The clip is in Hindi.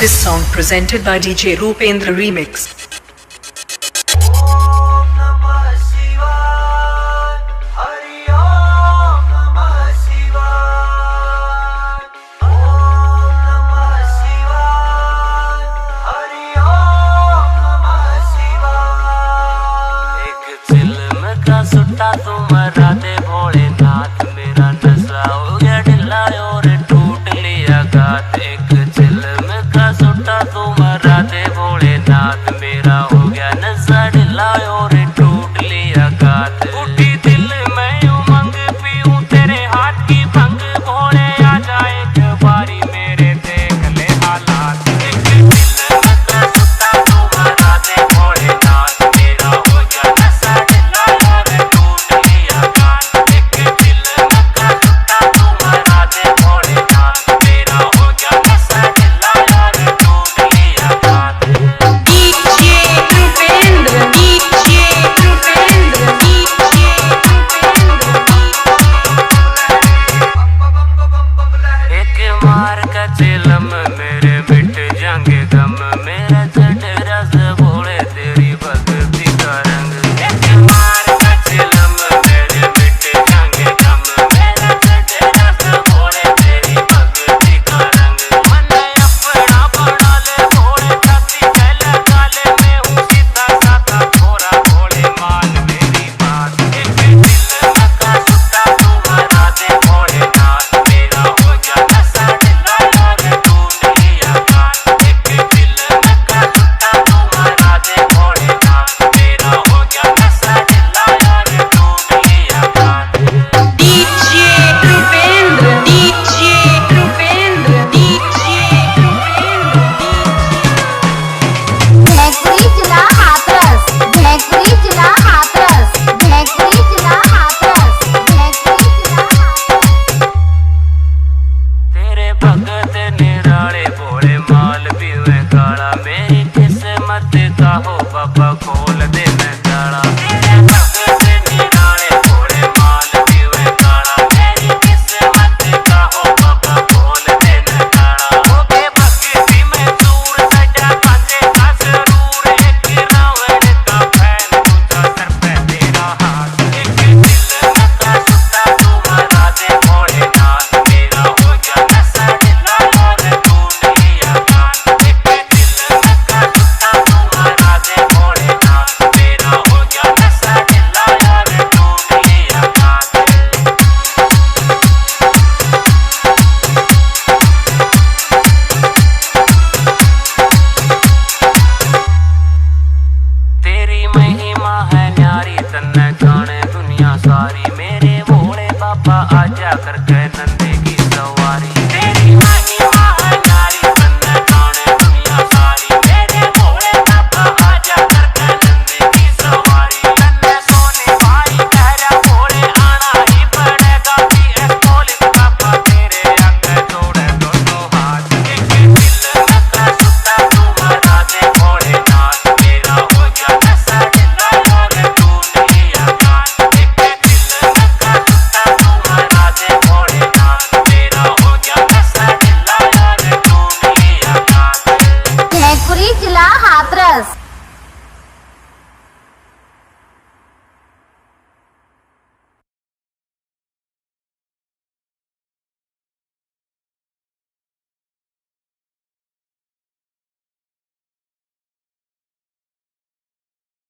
This song presented by DJ Rupendra Remix. सुट्टा तुम्हारा दे भोलेनाथ, मेरा नशा हो गया ढिला और टूट लिया गात। एक चिल्म का सुट्टा तुम्हारा दे भोलेनाथ, मेरा हो गया नशा ढिला और टूट लिया गात। उठी दिल में उमंग पीऊं तेरे हाथ की भंग, भोले आ जाए एक बारी मेरे देख ले हालात। एक चिल्म का सुट्टा तुम्हारा दे भोलेनाथ, मेरा हो गया नशा ढिला चिलम मेरे मिट जाएंगे गम, मेरा चढ़ रस भोले तेरी भक्ति का रंग। एक मार का चिलम मेरे मिट जाएंगे गम, मेरा चढ़ रस भोले तेरी भक्ति का रंग। मन अपना बना ले भोले छाती पहले गाले में हूँ सीधा साधा थोड़ा भोले मान मेरी बात। एक चिलम का सुट्टा तुम्हारा दे भोलेनाथ, मेरा हो गया नशा हो बाबा खोल दे मैं ताला। तेरे भगत निराले भोले माल पीवे काला, मेरी किस्मत का हो बाबा खोल दे मैं ताला। होके भक्ति में चूर सजा कांचे का जरूर, एक रावण का फैन तुझा सर पे तेरा हाथ। एक चिल्म का सुट्टा तुम्हारा दे भोलेनाथ, मेरा हो गया नशा ढिला और टूट लिया गात। एक चिल्म का सुट्टा तुम्हारा दे भोलेनाथ, मेरा हो गया नशा ढिला और टूट लिया गात। तेरी महिमा है न्यारी, तन्ने जाने दुनिया सारी, मेरे भोले बाबा आजा करके नंदे की सवारी। तेरी महिमा है न्यारी, तन्ने जाने दुनिया सारी, मेरे भोले बाबा आजा करके नंदे की सवारी। तन्ने सोने भाई कहरा भोले आना ही पड़ेगा, पीएस भोले बाबा तेरे आगे जोड़े दोनों हाथ। एक चिल्म का सुट्टा तुम्हारा दे भोलेनाथ, मेरा हो गया नशा ढिला और टूट लिया गात। एक चिल्म का सुट्टा तुम्हारा दे भोलेनाथ, मेरा हो गया नशा ढिला और टूट लिया गात। जयपुरी जिला हाथरस।